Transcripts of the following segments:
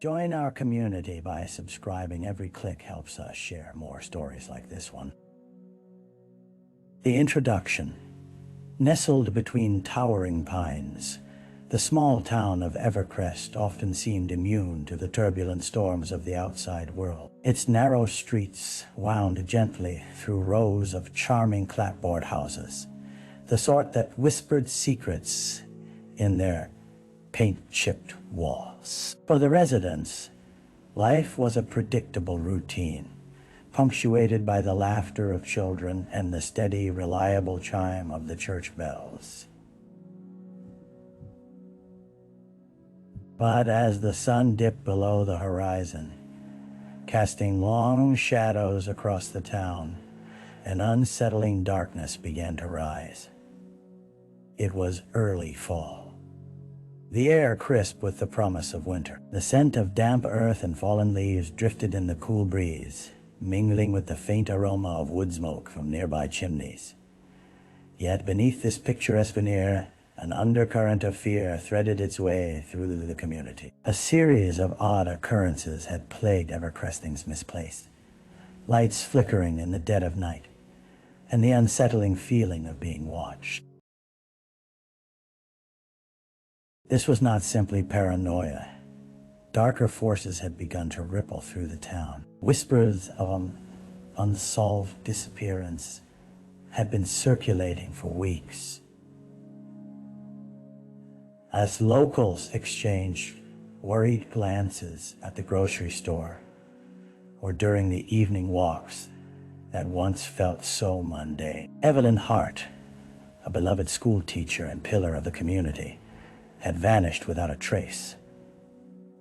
Join our community by subscribing. Every click helps us share more stories like this one. The introduction. Nestled between towering pines, the small town of Evercrest often seemed immune to the turbulent storms of the outside world. Its narrow streets wound gently through rows of charming clapboard houses, the sort that whispered secrets in their paint-chipped walls. For the residents, life was a predictable routine, punctuated by the laughter of children and the steady, reliable chime of the church bells. But as the sun dipped below the horizon, casting long shadows across the town, an unsettling darkness began to rise. It was early fall. The air crisp with the promise of winter. The scent of damp earth and fallen leaves drifted in the cool breeze, mingling with the faint aroma of wood smoke from nearby chimneys. Yet beneath this picturesque veneer, an undercurrent of fear threaded its way through the community. A series of odd occurrences had plagued Evercresting's misplaced, lights flickering in the dead of night, and the unsettling feeling of being watched. This was not simply paranoia. Darker forces had begun to ripple through the town. Whispers of unsolved disappearance had been circulating for weeks. As locals exchanged worried glances at the grocery store or during the evening walks that once felt so mundane. Evelyn Hart, a beloved school teacher and pillar of the community, had vanished without a trace,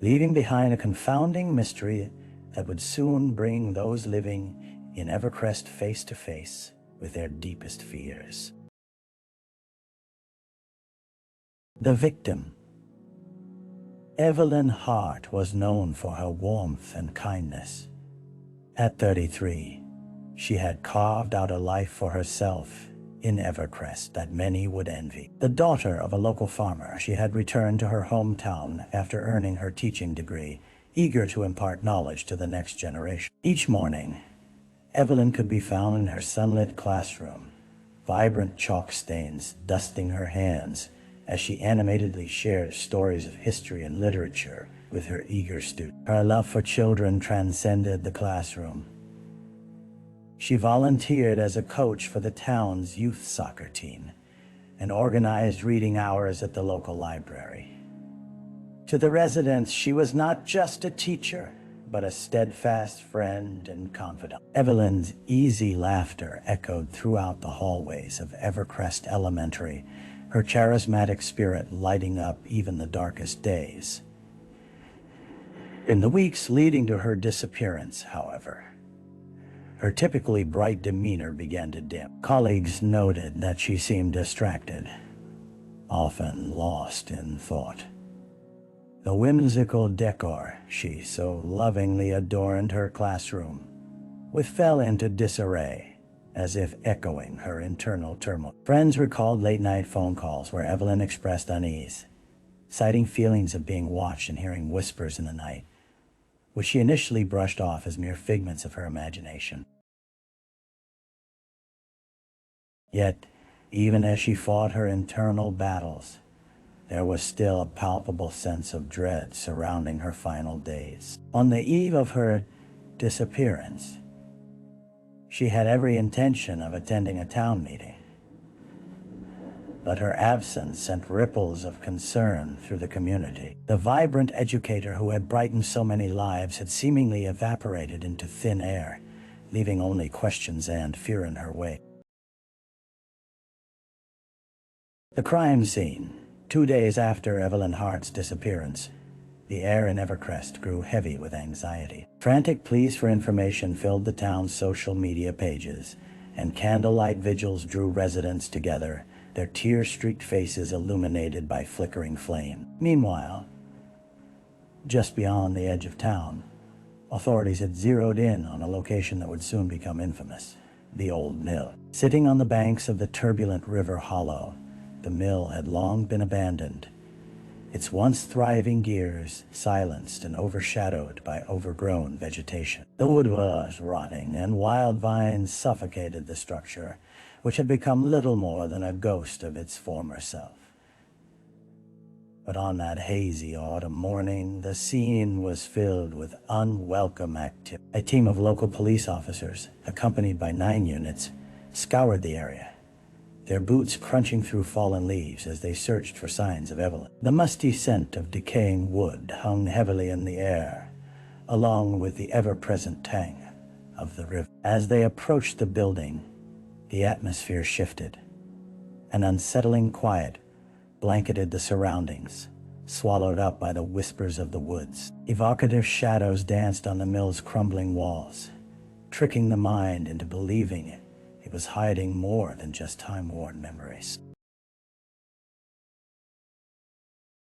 leaving behind a confounding mystery that would soon bring those living in Evercrest face to face with their deepest fears. The victim. Evelyn Hart was known for her warmth and kindness. At 33, she had carved out a life for herself in Evercrest that many would envy. The daughter of a local farmer, she had returned to her hometown after earning her teaching degree, eager to impart knowledge to the next generation. Each morning, Evelyn could be found in her sunlit classroom, vibrant chalk stains dusting her hands as she animatedly shared stories of history and literature with her eager students. Her love for children transcended the classroom. She volunteered as a coach for the town's youth soccer team and organized reading hours at the local library. To the residents, she was not just a teacher, but a steadfast friend and confidant. Evelyn's easy laughter echoed throughout the hallways of Evercrest Elementary, her charismatic spirit lighting up even the darkest days. In the weeks leading to her disappearance, however, her typically bright demeanor began to dim. Colleagues noted that she seemed distracted, often lost in thought. The whimsical decor she so lovingly adorned her classroom with fell into disarray, as if echoing her internal turmoil. Friends recalled late-night phone calls where Evelyn expressed unease, citing feelings of being watched and hearing whispers in the night, which she initially brushed off as mere figments of her imagination. Yet, even as she fought her internal battles, there was still a palpable sense of dread surrounding her final days. On the eve of her disappearance, she had every intention of attending a town meeting, but her absence sent ripples of concern through the community. The vibrant educator who had brightened so many lives had seemingly evaporated into thin air, leaving only questions and fear in her wake. The crime scene. 2 days after Evelyn Hart's disappearance, the air in Evercrest grew heavy with anxiety. Frantic pleas for information filled the town's social media pages, and candlelight vigils drew residents together, their tear-streaked faces illuminated by flickering flame. Meanwhile, just beyond the edge of town, authorities had zeroed in on a location that would soon become infamous: the old mill. Sitting on the banks of the turbulent river hollow, the mill had long been abandoned, its once thriving gears silenced and overshadowed by overgrown vegetation. The wood was rotting, and wild vines suffocated the structure, which had become little more than a ghost of its former self. But on that hazy autumn morning, the scene was filled with unwelcome activity. A team of local police officers, accompanied by 9 units, scoured the area, their boots crunching through fallen leaves as they searched for signs of Evelyn. The musty scent of decaying wood hung heavily in the air, along with the ever-present tang of the river. As they approached the building, the atmosphere shifted. An unsettling quiet blanketed the surroundings, swallowed up by the whispers of the woods. Evocative shadows danced on the mill's crumbling walls, tricking the mind into believing it was hiding more than just time-worn memories.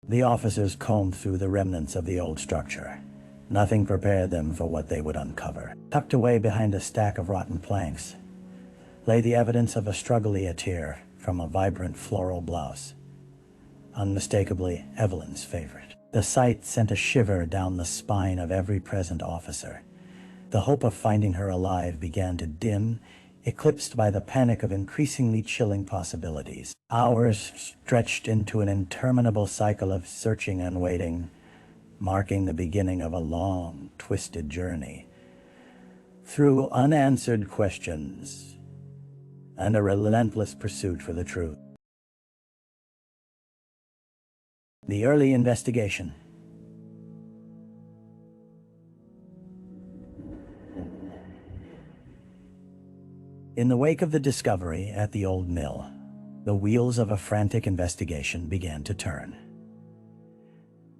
The officers combed through the remnants of the old structure. Nothing prepared them for what they would uncover. Tucked away behind a stack of rotten planks lay the evidence of a struggle attire from a vibrant floral blouse, unmistakably Evelyn's favorite. The sight sent a shiver down the spine of every present officer. The hope of finding her alive began to dim, eclipsed by the panic of increasingly chilling possibilities. Hours stretched into an interminable cycle of searching and waiting, marking the beginning of a long, twisted journey through unanswered questions and a relentless pursuit for the truth. The early investigation. In the wake of the discovery at the old mill, the wheels of a frantic investigation began to turn.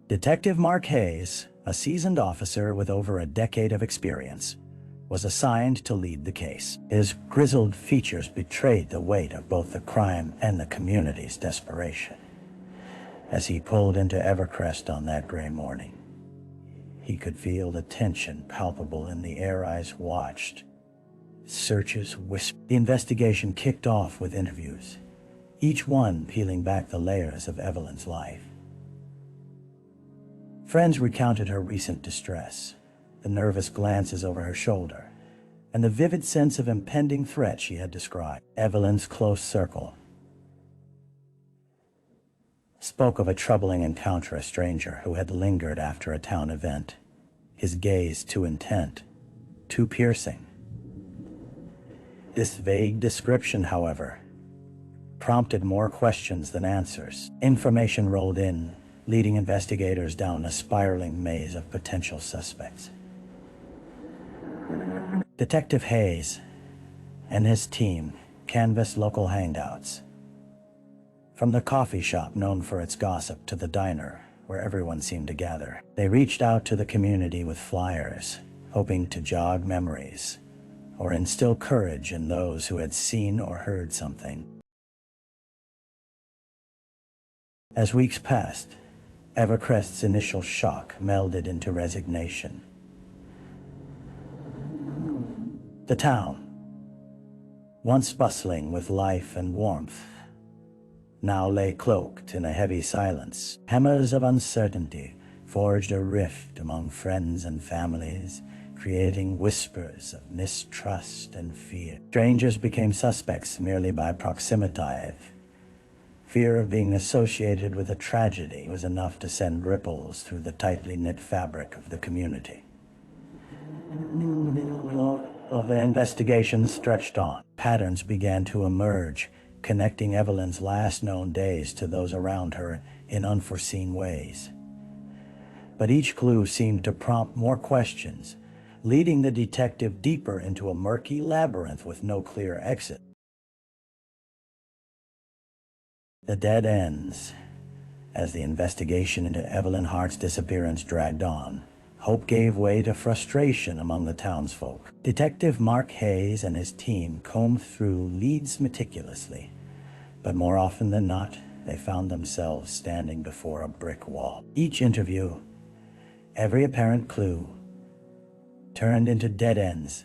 Detective Mark Hayes, a seasoned officer with over a decade of experience, was assigned to lead the case. His grizzled features betrayed the weight of both the crime and the community's desperation. As he pulled into Evercrest on that gray morning, he could feel the tension palpable in the air. Eyes watched, searches whispered. The investigation kicked off with interviews, each one peeling back the layers of Evelyn's life. Friends recounted her recent distress, the nervous glances over her shoulder, and the vivid sense of impending threat she had described. Evelyn's close circle spoke of a troubling encounter, a stranger who had lingered after a town event, his gaze too intent, too piercing. This vague description, however, prompted more questions than answers. Information rolled in, leading investigators down a spiraling maze of potential suspects. Detective Hayes and his team canvassed local hangouts, from the coffee shop known for its gossip to the diner where everyone seemed to gather. They reached out to the community with flyers, hoping to jog memories or instill courage in those who had seen or heard something. As weeks passed, Evercrest's initial shock melded into resignation. The town, once bustling with life and warmth, now lay cloaked in a heavy silence. Hammers of uncertainty forged a rift among friends and families, creating whispers of mistrust and fear. Strangers became suspects merely by proximity. Fear of being associated with a tragedy was enough to send ripples through the tightly knit fabric of the community. The investigation stretched on. Patterns began to emerge, connecting Evelyn's last known days to those around her in unforeseen ways. But each clue seemed to prompt more questions, leading the detective deeper into a murky labyrinth with no clear exit. The dead ends. As the investigation into Evelyn Hart's disappearance dragged on, hope gave way to frustration among the townsfolk. Detective Mark Hayes and his team combed through leads meticulously, but more often than not, they found themselves standing before a brick wall. Each interview, every apparent clue, turned into dead ends,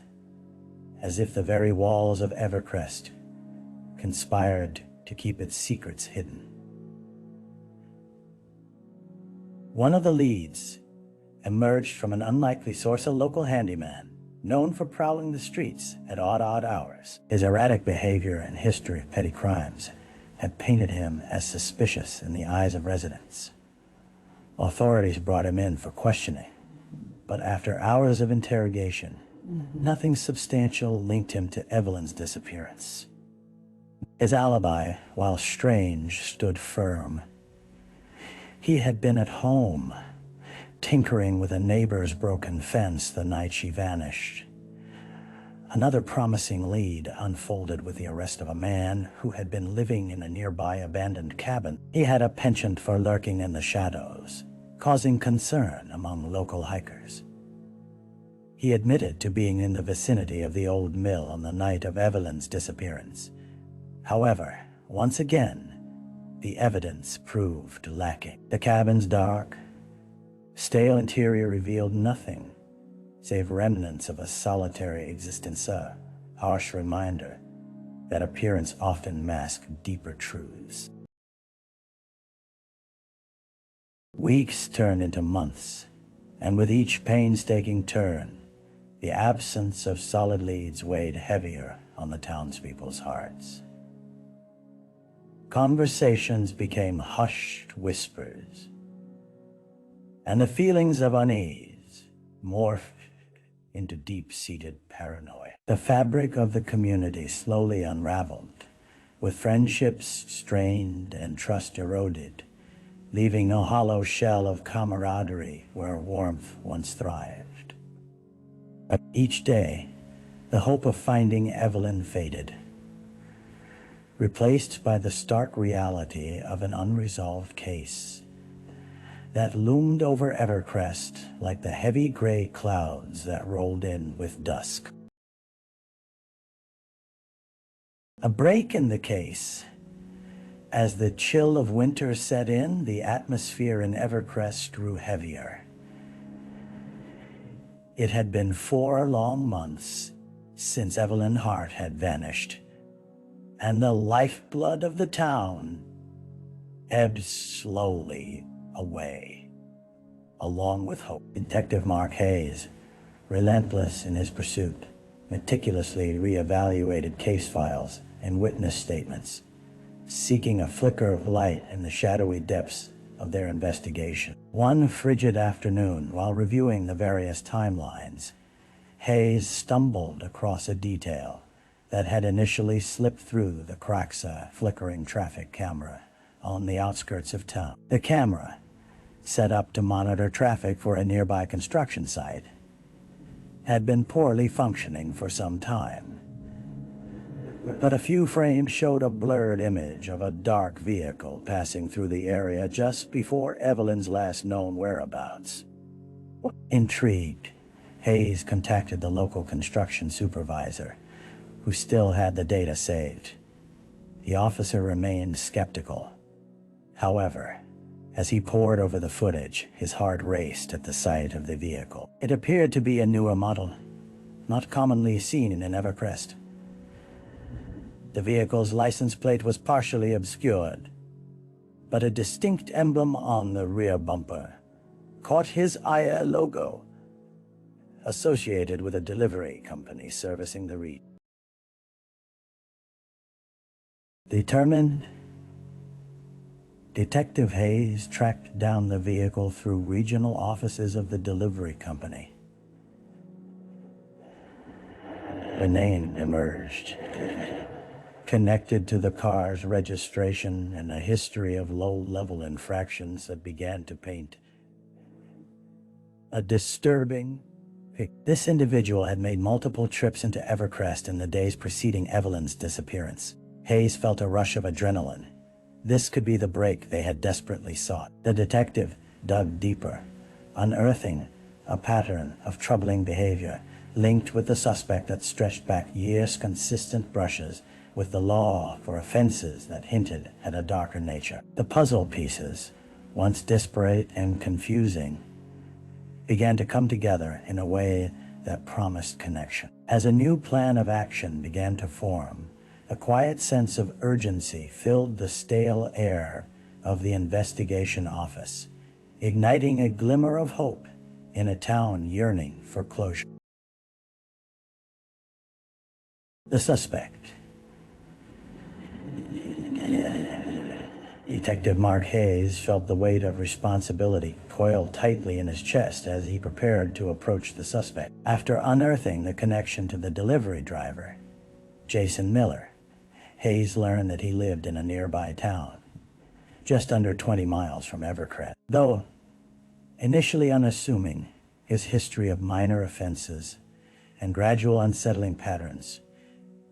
as if the very walls of Evercrest conspired to keep its secrets hidden. One of the leads emerged from an unlikely source, a local handyman known for prowling the streets at odd hours. His erratic behavior and history of petty crimes had painted him as suspicious in the eyes of residents. Authorities brought him in for questioning, but after hours of interrogation, nothing substantial linked him to Evelyn's disappearance. His alibi, while strange, stood firm. He had been at home, tinkering with a neighbor's broken fence the night she vanished. Another promising lead unfolded with the arrest of a man who had been living in a nearby abandoned cabin. He had a penchant for lurking in the shadows, causing concern among local hikers. He admitted to being in the vicinity of the old mill on the night of Evelyn's disappearance. However, once again, the evidence proved lacking. The cabin's dark, stale interior revealed nothing save remnants of a solitary existence, a harsh reminder that appearance often masks deeper truths. Weeks turned into months, and with each painstaking turn, the absence of solid leads weighed heavier on the townspeople's hearts. Conversations became hushed whispers, and the feelings of unease morphed into deep-seated paranoia. The fabric of the community slowly unraveled, with friendships strained and trust eroded, leaving no hollow shell of camaraderie where warmth once thrived. But each day, the hope of finding Evelyn faded, replaced by the stark reality of an unresolved case that loomed over Evercrest like the heavy gray clouds that rolled in with dusk. A break in the case. As the chill of winter set in, the atmosphere in Evercrest grew heavier. It had been 4 long months since Evelyn Hart had vanished, and the lifeblood of the town ebbed slowly away, along with hope. Detective Mark Hayes, relentless in his pursuit, meticulously reevaluated case files and witness statements, seeking a flicker of light in the shadowy depths of their investigation. One frigid afternoon, while reviewing the various timelines, Hayes stumbled across a detail that had initially slipped through the cracks of a flickering traffic camera on the outskirts of town. The camera, set up to monitor traffic for a nearby construction site, had been poorly functioning for some time. But a few frames showed a blurred image of a dark vehicle passing through the area just before Evelyn's last known whereabouts. Intrigued, Hayes contacted the local construction supervisor, who still had the data saved. The officer remained skeptical. However, as he pored over the footage, his heart raced at the sight of the vehicle. It appeared to be a newer model, not commonly seen in an Evercrest. The vehicle's license plate was partially obscured, but a distinct emblem on the rear bumper caught his eye, a logo associated with a delivery company servicing the region. Determined, Detective Hayes tracked down the vehicle through regional offices of the delivery company. A name emerged, connected to the car's registration and a history of low-level infractions that began to paint a disturbing picture. This individual had made multiple trips into Evercrest in the days preceding Evelyn's disappearance. Hayes felt a rush of adrenaline. This could be the break they had desperately sought. The detective dug deeper, unearthing a pattern of troubling behavior linked with the suspect that stretched back years, consistent brushes with the law for offenses that hinted at a darker nature. The puzzle pieces, once disparate and confusing, began to come together in a way that promised connection. As a new plan of action began to form, a quiet sense of urgency filled the stale air of the investigation office, igniting a glimmer of hope in a town yearning for closure. The suspect. Detective Mark Hayes felt the weight of responsibility coiled tightly in his chest as he prepared to approach the suspect. After unearthing the connection to the delivery driver, Jason Miller, Hayes learned that he lived in a nearby town, just under 20 miles from Evercrest. Though initially unassuming, his history of minor offenses and gradual unsettling patterns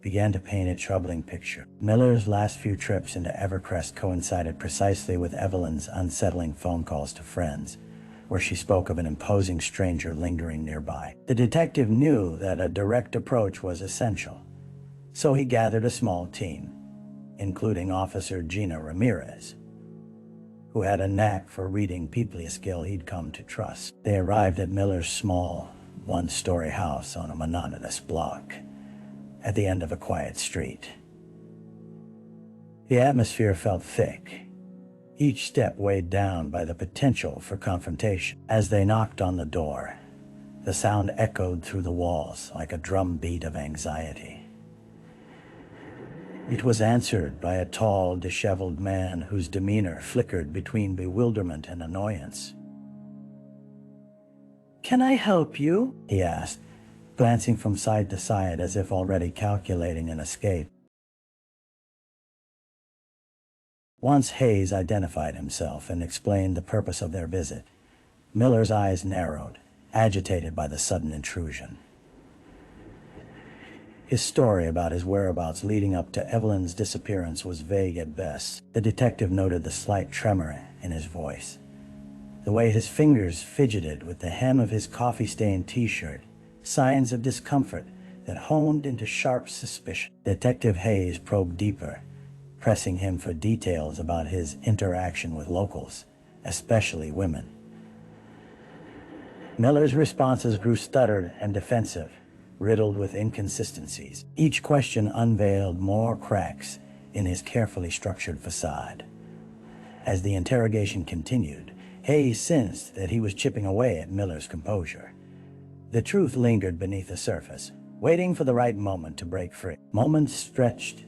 began to paint a troubling picture. Miller's last few trips into Evercrest coincided precisely with Evelyn's unsettling phone calls to friends, where she spoke of an imposing stranger lingering nearby. The detective knew that a direct approach was essential, so he gathered a small team, including Officer Gina Ramirez, who had a knack for reading people, a skill he'd come to trust. They arrived at Miller's small, one-story house on a monotonous block at the end of a quiet street. The atmosphere felt thick, each step weighed down by the potential for confrontation. As they knocked on the door, the sound echoed through the walls like a drumbeat of anxiety. It was answered by a tall, disheveled man whose demeanor flickered between bewilderment and annoyance. "Can I help you?" he asked, glancing from side to side as if already calculating an escape. Once Hayes identified himself and explained the purpose of their visit, Miller's eyes narrowed, agitated by the sudden intrusion. His story about his whereabouts leading up to Evelyn's disappearance was vague at best. The detective noted the slight tremor in his voice, the way his fingers fidgeted with the hem of his coffee-stained t-shirt, signs of discomfort that honed into sharp suspicion. Detective Hayes probed deeper, pressing him for details about his interaction with locals, especially women. Miller's responses grew stuttered and defensive, riddled with inconsistencies. Each question unveiled more cracks in his carefully structured facade. As the interrogation continued, Hayes sensed that he was chipping away at Miller's composure. The truth lingered beneath the surface, waiting for the right moment to break free. Moments stretched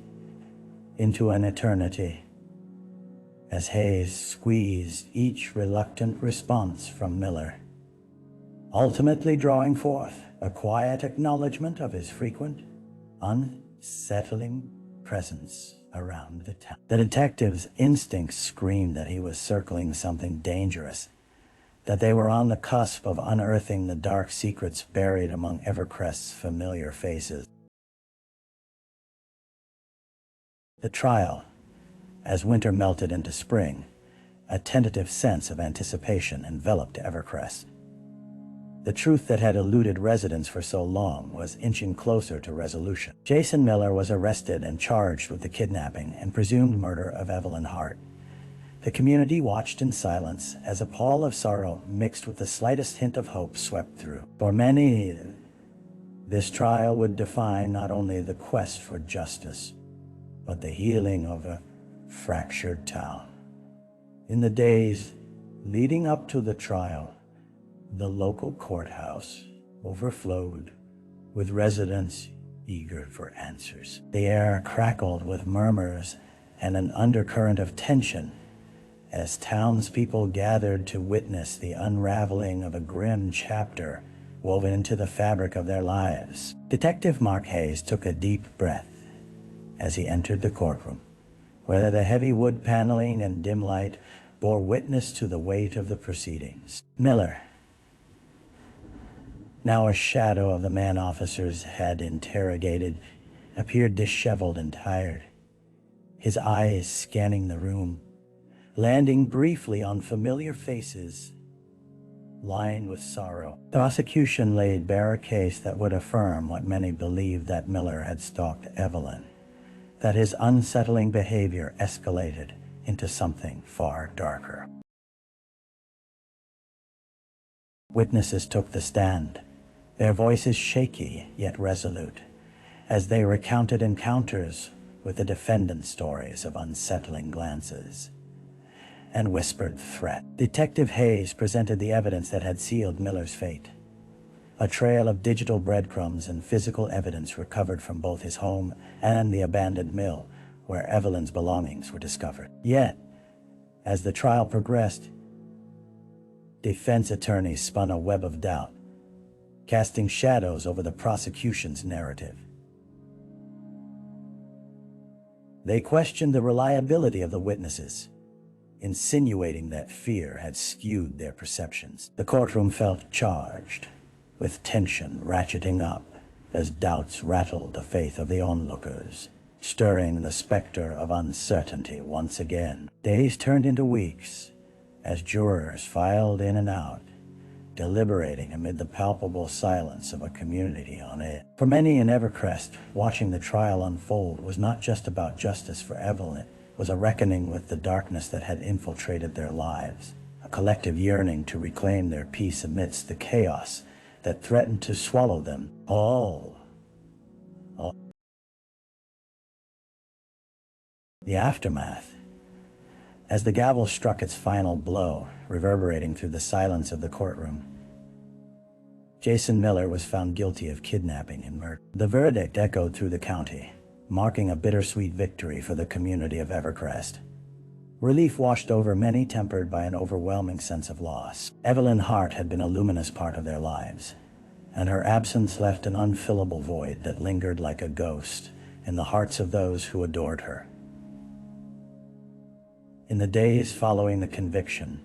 into an eternity as Hayes squeezed each reluctant response from Miller, ultimately drawing forth a quiet acknowledgement of his frequent, unsettling presence around the town. The detective's instincts screamed that he was circling something dangerous, that they were on the cusp of unearthing the dark secrets buried among Evercrest's familiar faces. The trial, as winter melted into spring, a tentative sense of anticipation enveloped Evercrest. The truth that had eluded residents for so long was inching closer to resolution. Jason Miller was arrested and charged with the kidnapping and presumed murder of Evelyn Hart. The community watched in silence as a pall of sorrow mixed with the slightest hint of hope swept through. For many, this trial would define not only the quest for justice, but the healing of a fractured town. In the days leading up to the trial, the local courthouse overflowed with residents eager for answers. The air crackled with murmurs and an undercurrent of tension as townspeople gathered to witness the unraveling of a grim chapter woven into the fabric of their lives. Detective Mark Hayes took a deep breath as he entered the courtroom, where the heavy wood paneling and dim light bore witness to the weight of the proceedings. Miller, now a shadow of the man officers had interrogated, appeared disheveled and tired, his eyes scanning the room, landing briefly on familiar faces lined with sorrow. The prosecution laid bare a case that would affirm what many believed, that Miller had stalked Evelyn, that his unsettling behavior escalated into something far darker. Witnesses took the stand, their voices shaky yet resolute, as they recounted encounters with the defendant's stories of unsettling glances, and whispered threat. Detective Hayes presented the evidence that had sealed Miller's fate. A trail of digital breadcrumbs and physical evidence recovered from both his home and the abandoned mill where Evelyn's belongings were discovered. Yet, as the trial progressed, defense attorneys spun a web of doubt, casting shadows over the prosecution's narrative. They questioned the reliability of the witnesses, insinuating that fear had skewed their perceptions. The courtroom felt charged, with tension ratcheting up as doubts rattled the faith of the onlookers, stirring the specter of uncertainty once again. Days turned into weeks as jurors filed in and out, deliberating amid the palpable silence of a community on edge. For many in Evercrest, watching the trial unfold was not just about justice for Evelyn. It was a reckoning with the darkness that had infiltrated their lives, a collective yearning to reclaim their peace amidst the chaos that threatened to swallow them all. The aftermath. As the gavel struck its final blow, reverberating through the silence of the courtroom, Jason Miller was found guilty of kidnapping and murder. The verdict echoed through the county, marking a bittersweet victory for the community of Evercrest. Relief washed over many, tempered by an overwhelming sense of loss. Evelyn Hart had been a luminous part of their lives, and her absence left an unfillable void that lingered like a ghost in the hearts of those who adored her. In the days following the conviction,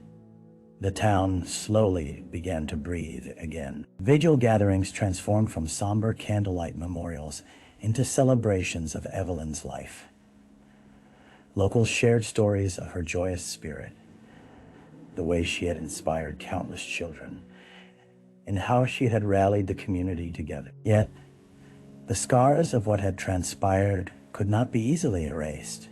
the town slowly began to breathe again. Vigil gatherings transformed from somber candlelight memorials into celebrations of Evelyn's life. Locals shared stories of her joyous spirit, the way she had inspired countless children, and how she had rallied the community together. Yet, the scars of what had transpired could not be easily erased.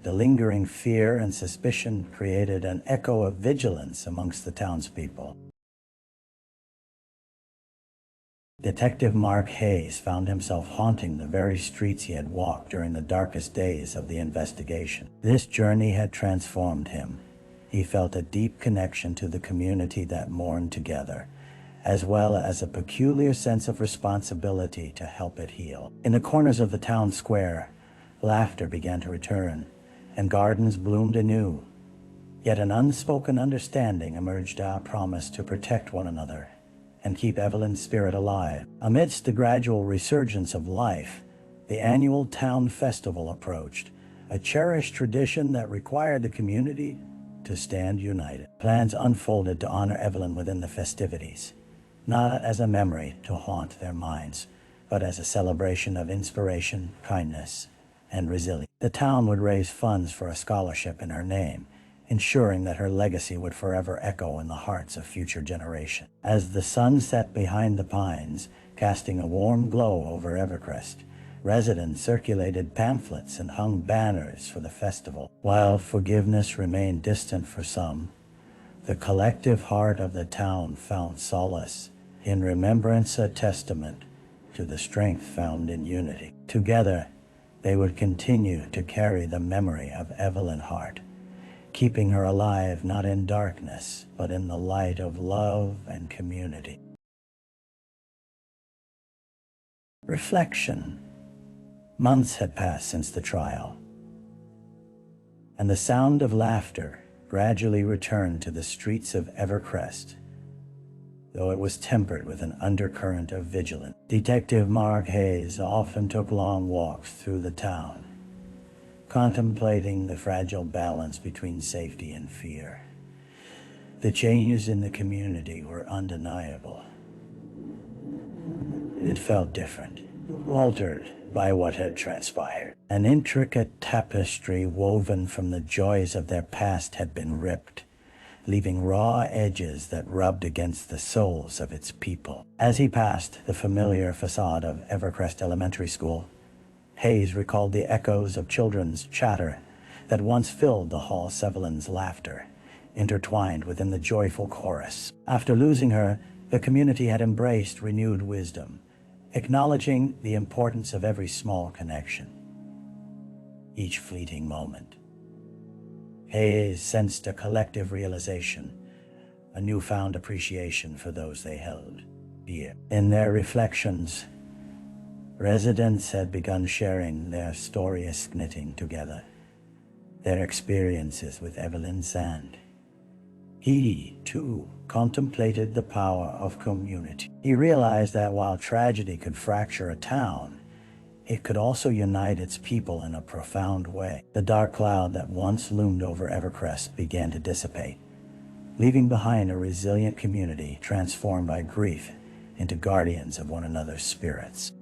The lingering fear and suspicion created an echo of vigilance amongst the townspeople. Detective Mark Hayes found himself haunting the very streets he had walked during the darkest days of the investigation. This journey had transformed him. He felt a deep connection to the community that mourned together, as well as a peculiar sense of responsibility to help it heal. In the corners of the town square, laughter began to return, and gardens bloomed anew. Yet an unspoken understanding emerged, a promise to protect one another and keep Evelyn's spirit alive. Amidst the gradual resurgence of life, the annual town festival approached, a cherished tradition that required the community to stand united. Plans unfolded to honor Evelyn within the festivities, not as a memory to haunt their minds, but as a celebration of inspiration, kindness, and resilience. The town would raise funds for a scholarship in her name, ensuring that her legacy would forever echo in the hearts of future generations. As the sun set behind the pines, casting a warm glow over Evercrest, residents circulated pamphlets and hung banners for the festival. While forgiveness remained distant for some, the collective heart of the town found solace in remembrance, a testament to the strength found in unity. Together, they would continue to carry the memory of Evelyn Hart, keeping her alive not in darkness, but in the light of love and community. Reflection. Months had passed since the trial, and the sound of laughter gradually returned to the streets of Evercrest, though it was tempered with an undercurrent of vigilance. Detective Mark Hayes often took long walks through the town, contemplating the fragile balance between safety and fear. The changes in the community were undeniable. It felt different, altered by what had transpired. An intricate tapestry woven from the joys of their past had been ripped, leaving raw edges that rubbed against the souls of its people. As he passed the familiar facade of Evercrest Elementary School, Hayes recalled the echoes of children's chatter that once filled the hall. Evelyn's laughter, intertwined within the joyful chorus. After losing her, the community had embraced renewed wisdom, acknowledging the importance of every small connection, each fleeting moment, Hayes sensed a collective realization, a newfound appreciation for those they held dear. In their reflections, residents had begun sharing their stories, knitting together their experiences with Evelyn Sand. He, too, contemplated the power of community. He realized that while tragedy could fracture a town, it could also unite its people in a profound way. The dark cloud that once loomed over Evercrest began to dissipate, leaving behind a resilient community transformed by grief into guardians of one another's spirits.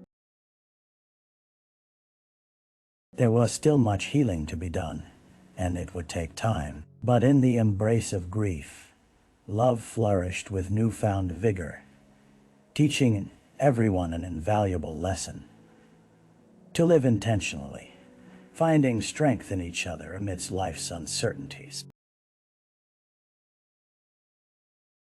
There was still much healing to be done, and it would take time. But in the embrace of grief, love flourished with newfound vigor, teaching everyone an invaluable lesson: to live intentionally, finding strength in each other amidst life's uncertainties.